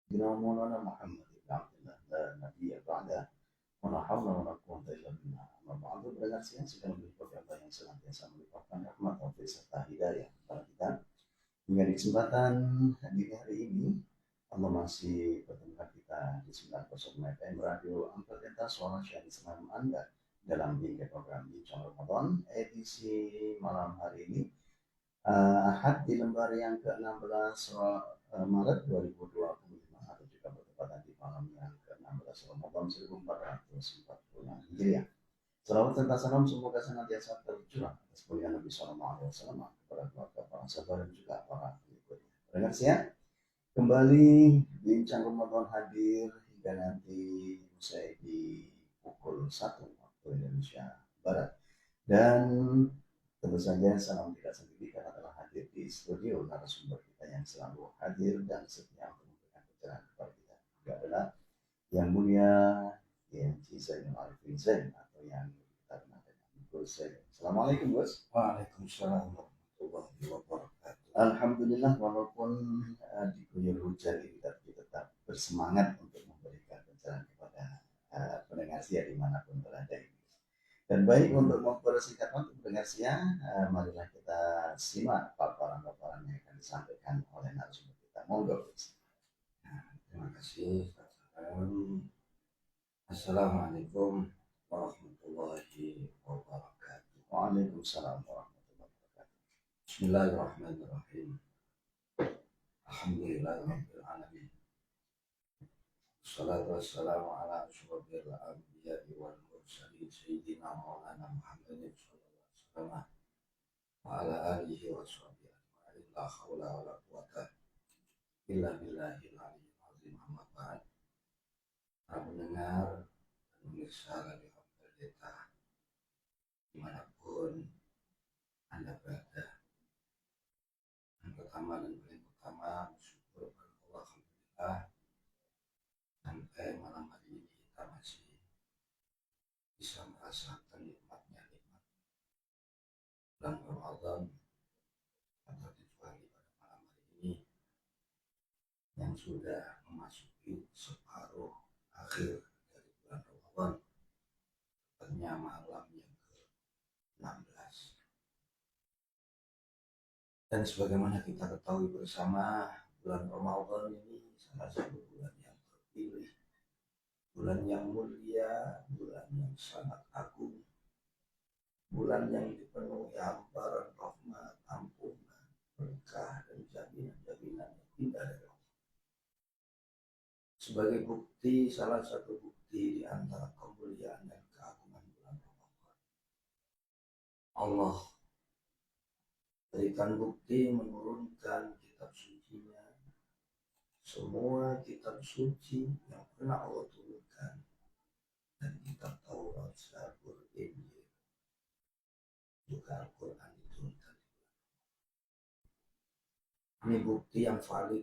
سيدنا مولانا محمد بن عبد الله لا نبي بعده ولا حول ولا قوة إلا بالله. Amma ba'du, berdengar siang sedang berikut Allah yang senantiasa melimpahkan rahmat, taufik serta hidayah kepada kita. Hingga di kesempatan di hari ini Allah masih pertemukan kita di 90 FM Radio Amplitude Suara Syahid Islam Anda dalam hingga program Bincang Ramadan edisi malam hari ini, Ahad di lembar yang ke-16 Maret 2025, atau juga bertepatan di malam yang ke-16 Ramadan 1446 Hijriah. Salawat serta salam semoga senantiasa tercurah atas mulia Nabi Sallallahu Alaihi Wasallam, kepada keluarga, para sahabat dan juga para pengikutnya. Dengar siang, kembali bincang Ramadan hadir hingga nanti usai di pukul 1 waktu Indonesia Barat. Dan tentu saja salam tidak sendiri karena telah hadir di studio narasumber kita yang selalu hadir dan setia untuk memberikan pencerahan kepada kita. Juga adalah yang mulia YMC Zainul Arifin Zain, atau yang kita kenal dengan Gus Zain. Assalamualaikum Gus. Waalaikumsalam warahmatullahi wabarakatuh. Alhamdulillah, walaupun diguyur hujan ini, tapi tetap bersemangat untuk memberikan pencerahan kepada pendengar siang dimanapun berada ini. Dan baik, untuk mempersingkat waktu pendengar siang, marilah kita simak paparan-paparan yang akan disampaikan oleh narasumber kita. Monggo. Terima kasih. Assalamualaikum warahmatullahi wabarakatuh. Waalaikumsalam warahmatullahi wabarakatuh. Bismillahirrahmanirrahim. Alhamdulillahirabbil alamin. Wassalatu wassalamu ala asyrofil anbiya'i wal mursalin sayyidina maulana Muhammadin sallallahu alaihi wasallam wa ala alihi wa sahbihi ajma'in. La haula wala quwata illa billahil aliyyil azim. Amma ba'd. Para pendengar dan pemirsa Radio Amplitude dimanapun Anda berada, yang pertama dan paling utama bersyukur kepada Allah, alhamdulillah, sampai malam hari ini kita masih bisa merasakan nikmat bulan Ramadan, atau kecuali pada malam hari ini yang sudah memasuki separuh akhir dari bulan Ramadan, tepatnya malam yang ke-16. Dan sebagaimana kita ketahui bersama, bulan Ramadan ini salah satu bulan yang terpilih, bulan yang mulia, bulan yang sangat agung, bulan yang dipenuhi hamparan rahmat, ampunan, berkah, dan jaminan-jaminan yang indah dari Allah. Sebagai bukti, salah satu bukti di antara kemuliaan dan keagungan bulan Ramadan, Allah berikan bukti menurunkan kitab sucinya, semua kitab suci yang pernah Allah turunkan, dan kitab Taurat, Zabur, Injil, juga Al-Quran diturunkan. Ini bukti yang valid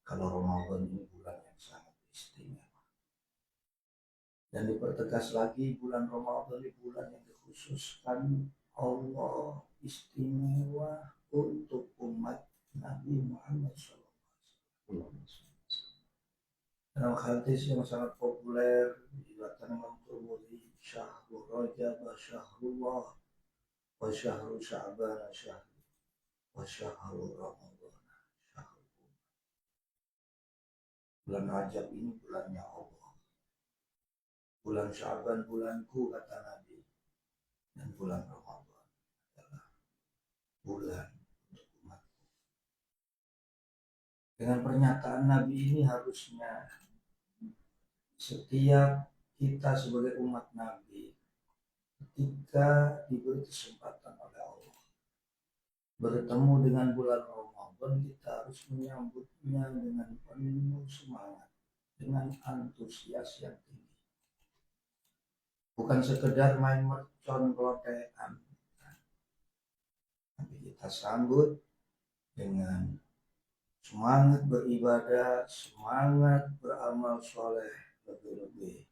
kalau Ramadan ini bulan yang sangat istimewa. Dan dipertegas lagi, bulan Ramadan ini bulan yang dikhususkan Allah istimewa untuk umat Nabi Muhammad SAW. Dalam hadis yang sangat populer diriwayatkan Imam Tirmidzi, syahrul Rajab syahrullah wa syahrul Sya'ban syahrul wa syahrul Ramadan syahrul. Bulan Rajab ini bulannya Allah, bulan Sya'ban bulanku, kata Nabi, dan bulan Ramadan adalah bulan untuk umatku. Dengan pernyataan Nabi ini, harusnya setiap kita sebagai umat Nabi, ketika diberi kesempatan oleh Allah bertemu dengan bulan Ramadan, kita harus menyambutnya dengan penuh semangat, dengan antusias yang tinggi. Bukan sekedar main mercon pelotean, tapi kita sambut dengan semangat beribadah, semangat beramal soleh, lebih-lebih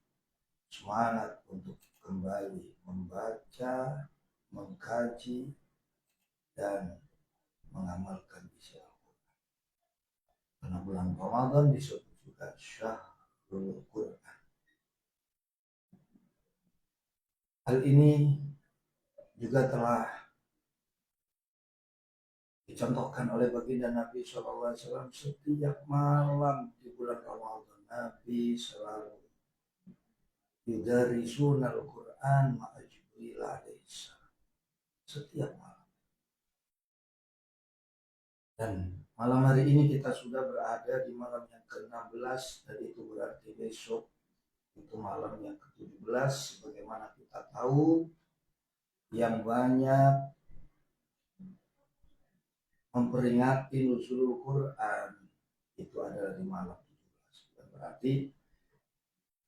semangat untuk kembali membaca, mengkaji, dan mengamalkan isi Al-Quran. Karena bulan Ramadan disebut juga syahrul Qur'an. Hal ini juga telah dicontohkan oleh baginda Nabi SAW. Setiap malam di bulan Ramadan Nabi selalu yudarisunal Qur'an ma'a Jibril alaihi salam. Setiap malam. Dan malam hari ini kita sudah berada di malam yang ke-16, dan itu berarti besok itu malam yang ke-17. Sebagaimana kita tahu, yang banyak memperingati nuzulul Quran itu adalah di malam 17. Dan berarti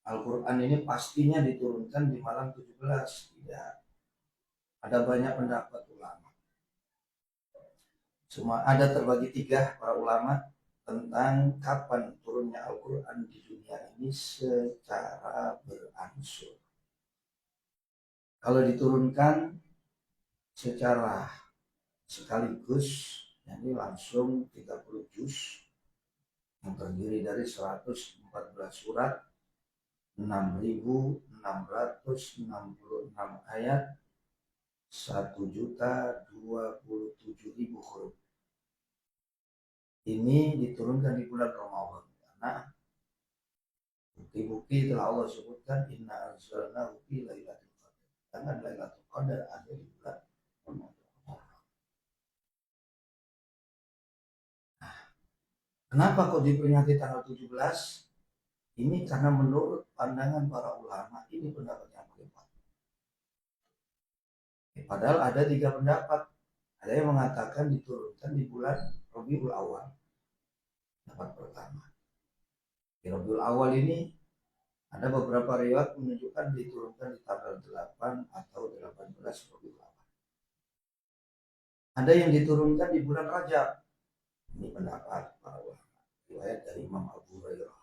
Al-Quran ini pastinya diturunkan di malam 17. Tidak. Ada banyak pendapat ulama. Semua ada terbagi 3 para ulama tentang kapan turunnya Al-Quran di dunia ini secara berangsur. Kalau diturunkan secara sekaligus, ini langsung 30 juz yang terdiri dari 114 surat, 6.666 ayat, 1.027.000 huruf. Ini diturunkan di bulan Ramadan karena bukti-bukti telah Allah sebutkan, inna anzalnahu fi lailatul qadar. Karena Lailatul Qadar ada di bulan Ramadan. Kenapa kok diperingati tanggal 17? Ini karena menurut pandangan para ulama ini pendapat yang paling kuat. Padahal ada 3 pendapat. Ada yang mengatakan diturunkan di bulan Rabiul Awal, pendapat pertama. Di Rabiul Awal ini ada beberapa riwayat menunjukkan diturunkan di tanggal 8 atau 18 Rabiul Awal. Ada yang diturunkan di bulan Rajab. Ini pendapat para ulama. Riwayat dari Imam Abu Hurairah.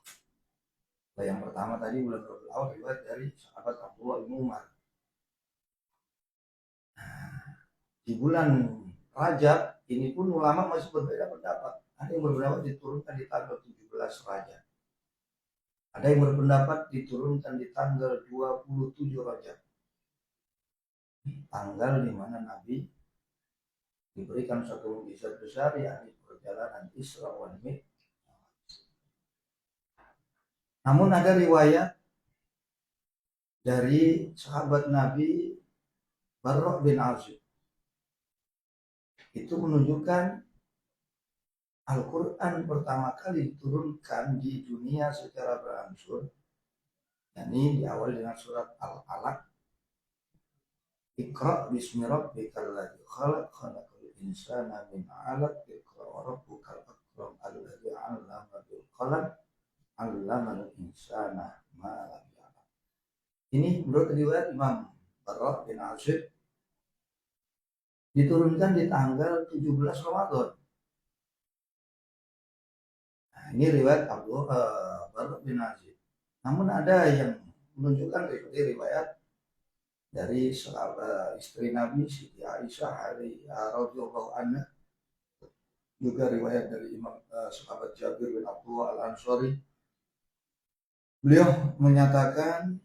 Nah, yang pertama tadi bulan Rabiul Awal, riwayat dari sahabat Abdullah bin Umar. Di bulan Rajab ini pun ulama masih berbeda pendapat. Ada yang berpendapat diturunkan di tanggal 17 Rajab. Ada yang berpendapat diturunkan di tanggal 27 Rajab. Tanggal di mana Nabi diberikan satu mukjizat besar, yakni perjalanan Isra wal Mi'raj. Namun ada riwayat dari sahabat Nabi Barra bin Azib. Itu menunjukkan Al-Quran pertama kali diturunkan di dunia secara berangsur. yakni diawali dengan surat Al-Alaq. Iqra bismi rabbikal ladzi khalaq, khalaqal insana min 'alaq, iqra wa rabbukal akram alladzi 'allama bil qalam, 'allamal insana ma lam ya'lam. Ini menurut riwayat Imam Barra bin Azib diturunkan di tanggal 17 Ramadan. Nah, ini riwayat Barra bin Azib. Namun ada yang menunjukkan riwayat dari sahabat istri Nabi Siti Aisyah radhiyallahu anha, juga riwayat dari Imam sahabat Jabir bin Abdullah Al-Ansari. Beliau menyatakan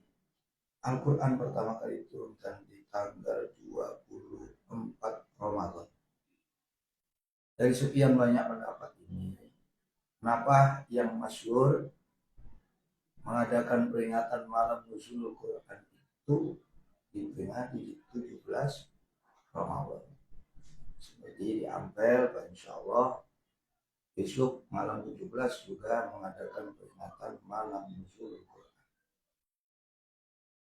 Al-Quran pertama kali diturunkan di tanggal 24 Ramadan. Dari sekian banyak pendapat ini, kenapa yang masyhur mengadakan peringatan malam nuzulul Quran itu diperingati di 17 Ramadan? Seperti di Ampel, insya Allah besok malam 17 juga mengadakan peringatan malam nuzulul Quran.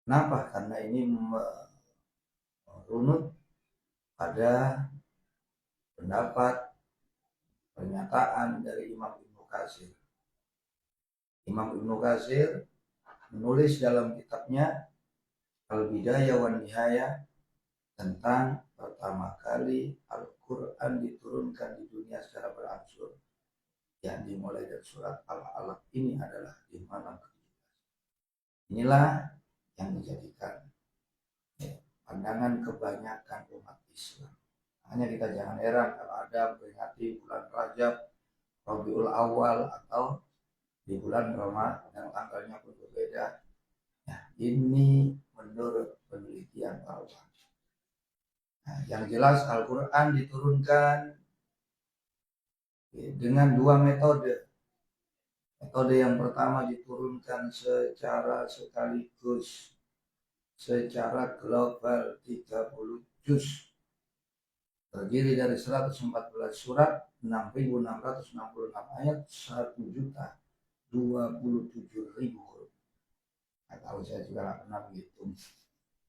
Kenapa? Karena ini merunut pada pendapat pernyataan dari Imam Ibnu Katsir. Imam Ibnu Katsir menulis dalam kitabnya Al-Bidayah wan Nihayah tentang pertama kali Al-Quran diturunkan di dunia secara berangsur, yang dimulai dari surat Al-Alaq ini adalah di malam ke-17. Inilah yang menjadikan pandangan kebanyakan umat Islam. Hanya kita jangan heran kalau ada memperingati bulan Rajab, Rabiul Awal, atau di bulan Ramadan, tanggalnya pun berbeda. Nah, ini menurut penelitian para ulama. Nah, yang jelas Al-Quran diturunkan dengan dua metode. Metode yang pertama diturunkan secara sekaligus, secara global 30 juz. Terdiri dari 114 surat, 6.666 ayat, 1.027.000 huruf. Nah, kalau saya juga nggak pernah menghitung.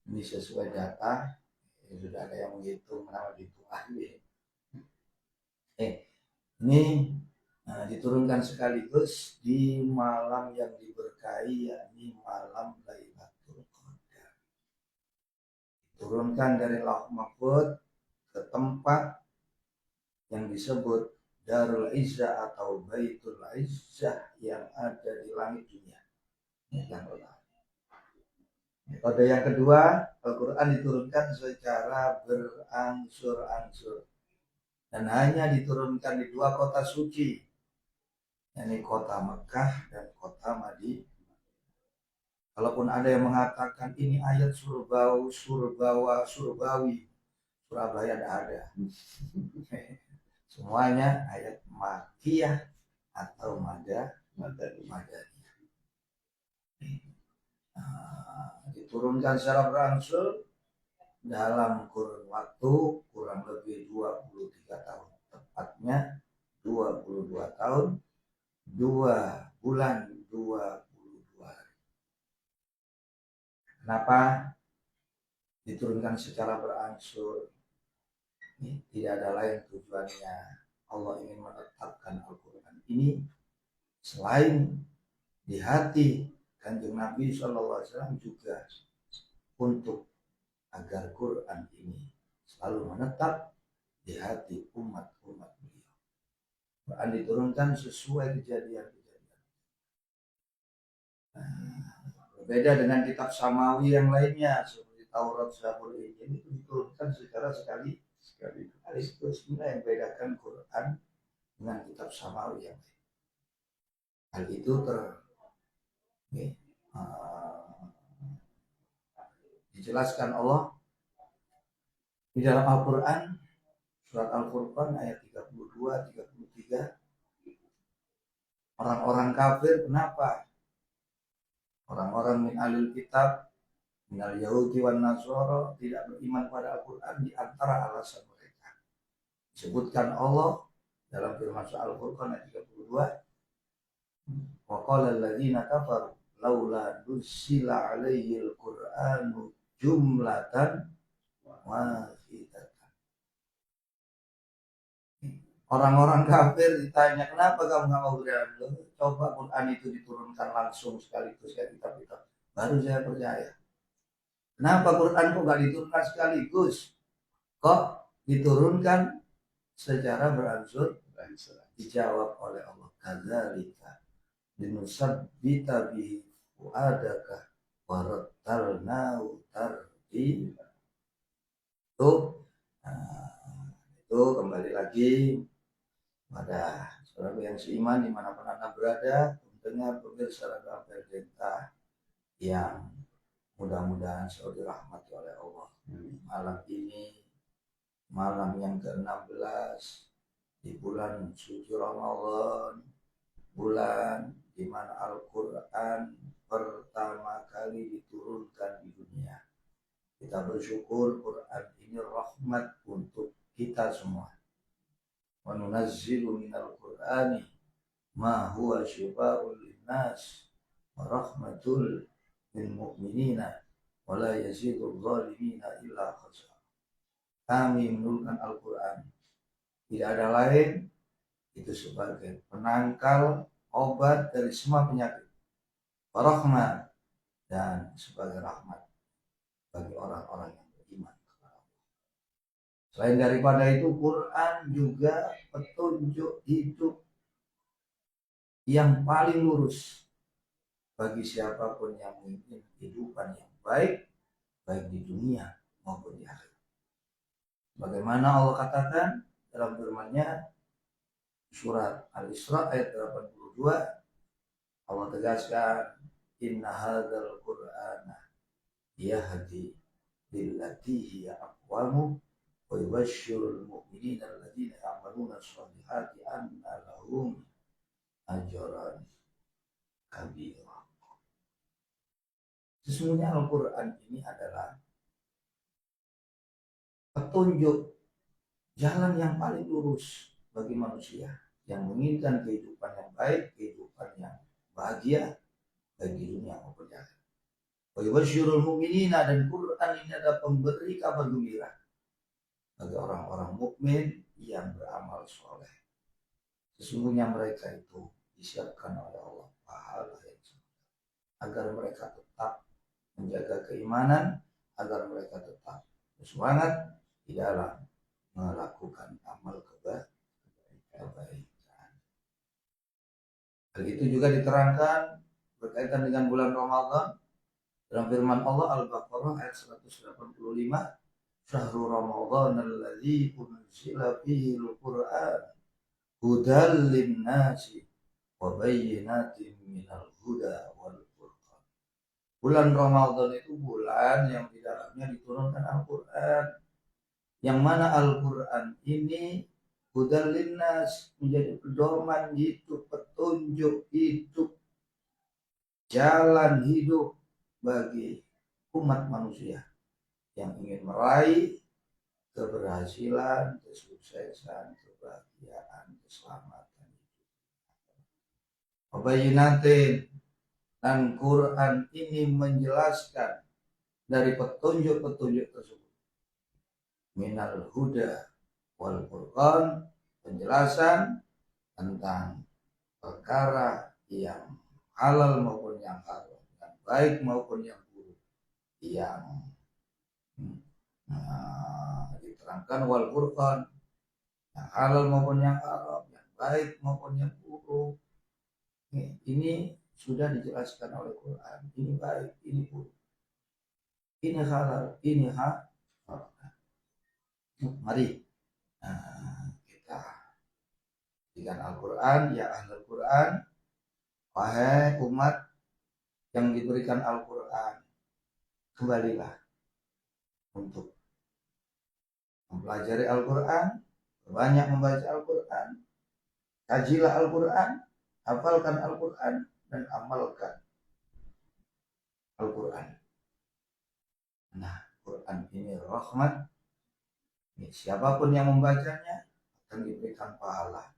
Ini sesuai data, sudah ada yang menghitung, kenapa dihitung ahli. Ini diturunkan sekaligus di malam yang diberkahi, yakni malam Lailatul Qadar. Diturunkan dari Lauh Mahfuz ke tempat yang disebut Darul Izzah atau Baitul Izzah yang ada di langit dunia. Yang pertama. Metode yang kedua, Al-Quran diturunkan secara berangsur-angsur dan hanya diturunkan di dua kota suci, yakni kota Mekah dan kota Madinah. Kalaupun ada yang mengatakan ini ayat surbawi, Surabaya tidak ada. Semuanya ayat Makkiyah atau Madaniyah. Diturunkan secara berangsur dalam kurun waktu kurang lebih 23 tahun. Tepatnya 22 tahun, 2 bulan, 22 hari. Kenapa diturunkan secara berangsur? Tidak ada lain tujuannya. Allah ingin menetapkan Al-Quran ini selain di hati Kanjeng Nabi SAW juga untuk agar Quran ini selalu menetap di hati umat-umat beliau. Quran diturunkan sesuai kejadian-kejadian. Berbeda dengan kitab samawi yang lainnya seperti Taurat, Zabur, Injil, itu diturunkan secara sekaligus. Inilah yang membedakan Quran dengan kitab samawi yang lain. Hal itu dijelaskan Allah di dalam Al-Quran, surat Al-Furqan ayat 32-33. Orang-orang kafir, kenapa? Orang-orang min ahlul kitab, minal Yahudi wan Nasara tidak beriman pada Al-Quran di antara alasan mereka. Disebutkan Allah dalam firman surah Al-Furqan ayat 32. Wa qala alladziina kafaru laula nuzila 'alaihil Qur'anu jumlatan wahidatan. Orang-orang kafir ditanya, kenapa kamu nggak mau beriman? Coba Quran itu diturunkan langsung sekaligus kayak kitab-kitab, baru saya percaya. Kenapa Quran kok nggak diturunkan sekaligus? Kok diturunkan secara berangsur? Dijawab oleh Allah, kadzalika linusabbita bihi fuadaka warattalnahu tartila. Itu kembali lagi pada saudara yang seiman dimanapun Anda berada, mendengar pemirsa dan perintah yang mudah-mudahan selalu dirahmati oleh Allah. Malam ini, malam yang ke-16 di bulan suci Ramadan, bulan di mana Al-Quran pertama kali diturunkan di dunia. Kita bersyukur Quran ini rahmat untuk kita semua. Wa nunazzilu minal Qur'ani ma huwa syifaa'un linnas wa rahmatul lil mu'minina wa la yazidul zalimina illa khasara. Kami menurunkan Al-Quran, tidak ada lain, itu sebagai penangkal obat dari semua penyakit, rahmat, dan sebagai rahmat bagi orang-orang yang beriman kepada Allah. Selain daripada itu, Quran juga petunjuk hidup yang paling lurus bagi siapapun yang ingin kehidupan yang baik di dunia maupun di akhirat. Bagaimana Allah katakan dalam firman-Nya surat Al-Isra ayat 82, Allah tegaskan, inna hadzal qur'ana yahdi lillati hiya aqwamu wa yubashshirul mu'minina alladziina ya'maluna ash-shalihati anna lahum ajran kabira. Sesungguhnya Al-Quran ini adalah petunjuk jalan yang paling lurus bagi manusia yang menginginkan kehidupan yang baik, kehidupan yang bahagia bagi dunia maupun akhirat. Wa yubashshirul mu'minina, dan Quran ini adalah pemberi kabar gembira bagi orang-orang mukmin yang beramal soleh. Sesungguhnya mereka itu disiapkan oleh Allah pahala yang sempurna, agar mereka tetap menjaga keimanan, agar mereka tetap bersemangat di dalam melakukan amal kebaikan. Hal itu juga diterangkan berkaitan dengan bulan Ramadan dalam firman Allah Al-Baqarah ayat 185, Syahrul Ramadan alladzi unzila fihi al-Qur'an hudal lin-nasi wa bayyinatin minal huda wal furqan. Bulan Ramadan itu bulan yang di dalamnya diturunkan Al-Qur'an, yang mana Al-Qur'an ini hudal lin-nas, menjadi pedoman hidup, petunjuk hidup, jalan hidup bagi umat manusia yang ingin meraih keberhasilan, kesuksesan, kebahagiaan, keselamatan. Wabayinatin, dan Quran ini menjelaskan dari petunjuk-petunjuk tersebut. Minal huda wal furqan, penjelasan tentang perkara yang halal maupun yang haram, yang baik maupun yang buruk, yang diterangkan wal furqan, yang halal maupun yang haram, yang baik maupun yang buruk. Ini sudah dijelaskan oleh Quran. Ini baik, ini buruk, ini halal, ini haram. Mari kita dengan Al-Quran, ya Ahlul Quran, wahai umat yang diberikan Al-Quran, kembalilah untuk mempelajari Al-Quran, banyak membaca Al-Quran, kajilah Al-Quran, hafalkan Al-Quran, dan amalkan Al-Quran. Nah, Quran ini rahmat. Siapapun yang membacanya akan diberikan pahala.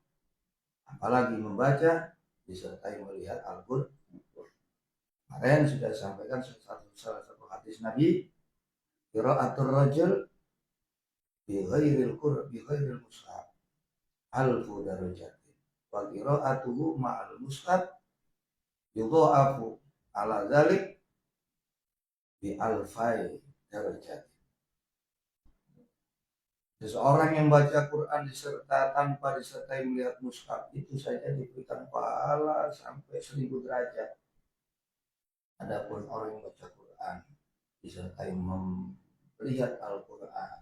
Apalagi membaca disertai melihat Al-Quran. Kemarin sudah sampaikan salah satu hadis Nabi, qiraatul rajul bi ghairil qur'an bi ghairil mushaf alfu darajatin wa qiraatuhu ma'al mushaf yudha'afu ala dzalik bi alfai darajat. Seseorang yang baca Quran tanpa disertai melihat mushaf itu saja diberikan pahala sampai 1000 derajat. Adapun orang yang baca Quran disertai melihat Al-Quran,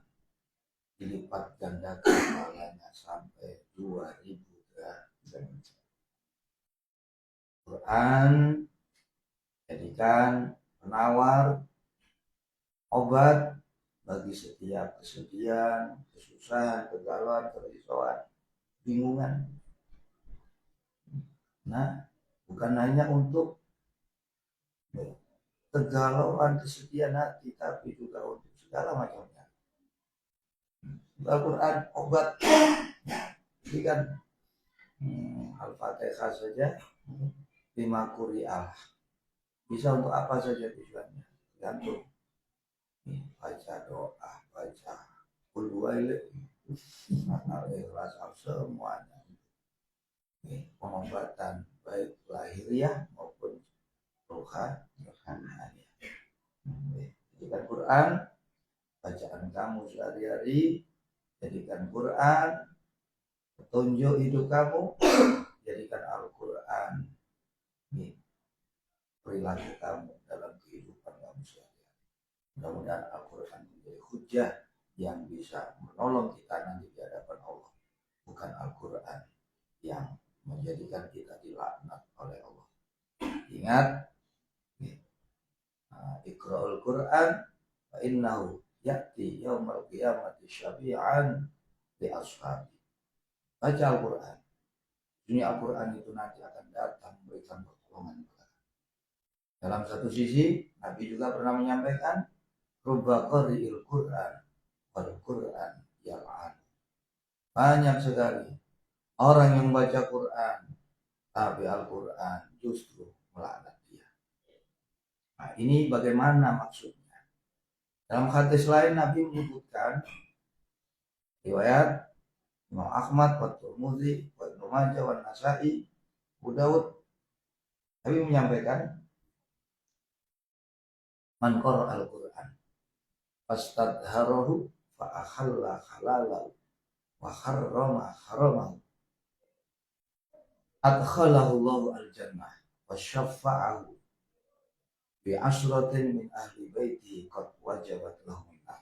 dilipat gandakan pahalanya sampai 2000 derajat. Quran jadikan penawar, obat bagi setiap kesedihan, kesusahan, kegalauan, kerisauan, bingungan. Nah, bukan hanya untuk kegalauan, kesedihan hati, tapi juga untuk segala macamnya. Al-Quran obat. Jadi kan Al-Fatihah saja 5 quri'ah. Bisa untuk apa saja tujuannya, gantung. Baca doa, baca qul huwallahu al-ikhlas, semuanya. Pengobatan baik lahiriah maupun rohaniah. Jadikan Quran bacaan kamu sehari-hari, jadikan Quran petunjuk hidup kamu, jadikan Al-Quran perilaku kamu dalam kehidupan kamu sehari-hari. Mudah-mudahan Al-Quran menjadi hujah yang bisa menolong kita nanti di hadapan Allah, bukan Al-Quran yang menjadikan kita dilaknat oleh Allah. Ingat, Iqra'ul Qur'an fa innahu ya'ti yaumal qiyamati syafi'an li ashabi. Baca Al-Qur'an. Dunia Al-Qur'an itu nanti akan datang memberikan pertolongan kepada kita. Dalam satu sisi, Nabi juga pernah menyampaikan, rubba qari'il Qur'an wal Qur'an yal'an. Banyak sekali orang yang baca Quran, tapi Al-Quran justru melaknat dia. Nah, ini bagaimana maksudnya? Dalam hadis lain Nabi menyebutkan, riwayat Imam Ahmad, wa Tirmidzi, wa Ibnu Majah, wa Nasa'i, Abu Dawud, Nabi menyampaikan, man qara al-Quran fastadharahu fa akhalla halalahu wa harrama haramahu adkhalahu Allahu al-jannah wa syafa'ahu bi asratin min ahli baiti qad wajabat lahu minah.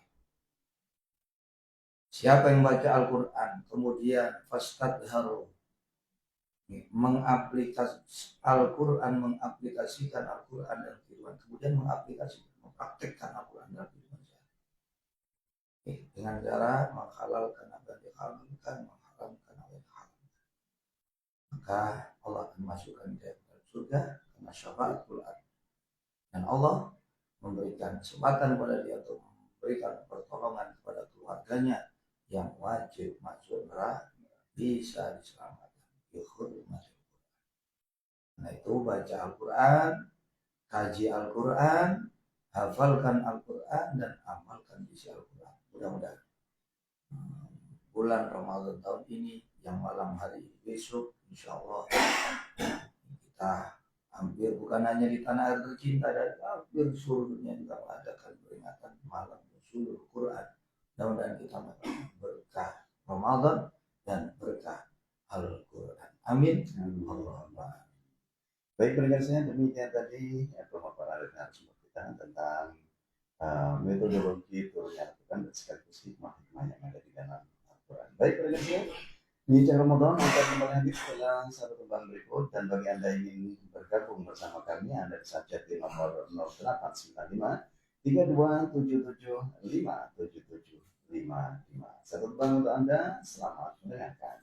Siapa yang baca Al-Quran kemudian fastadharu, mengaplikasikan Al-Quran dalam kehidupan, kemudian mempraktekkan Al-Quran dalam kehidupan sehari, dengan cara menghalalkan apa yang dihalalkan, mengharamkan apa yang diharamkan, maka Allah akan masukkan dia ke surga karena syafaat Quran. Dan Allah memberikan kesempatan kepada dia untuk memberikan pertolongan kepada keluarganya yang wajib masuk neraka bisa diselamatkan. Nah itu baca Al-Quran, kaji Al-Quran, hafalkan Al-Quran, dan amalkan isi Al-Quran. Mudah-mudahan bulan Ramadan tahun ini, yang malam hari besok, insya Allah kita hampir bukan hanya di tanah air tercinta, dan hampir seluruh dunia juga mengadakan peringatan malam Nuzulul Quran. Mudah-mudahan kita mendapatkan berkah Ramadan dan berkah Al-Quran. Amin. Allahumma. Baik pendengar saya, demikian tadi pemaparan dari narasumber kita tentang metodologi turunnya Al-Quran dan sekaligus hikmah-hikmah yang ada di dalam Al-Quran. Baik pendengar saya, di channel Ramadan kita kembali lagi setelah satu teman berikut, dan bagi Anda yang ingin bergabung bersama kami, Anda bisa chat di nomor 0895 3277 57755. Satu teman untuk Anda, selamat mendengarkan.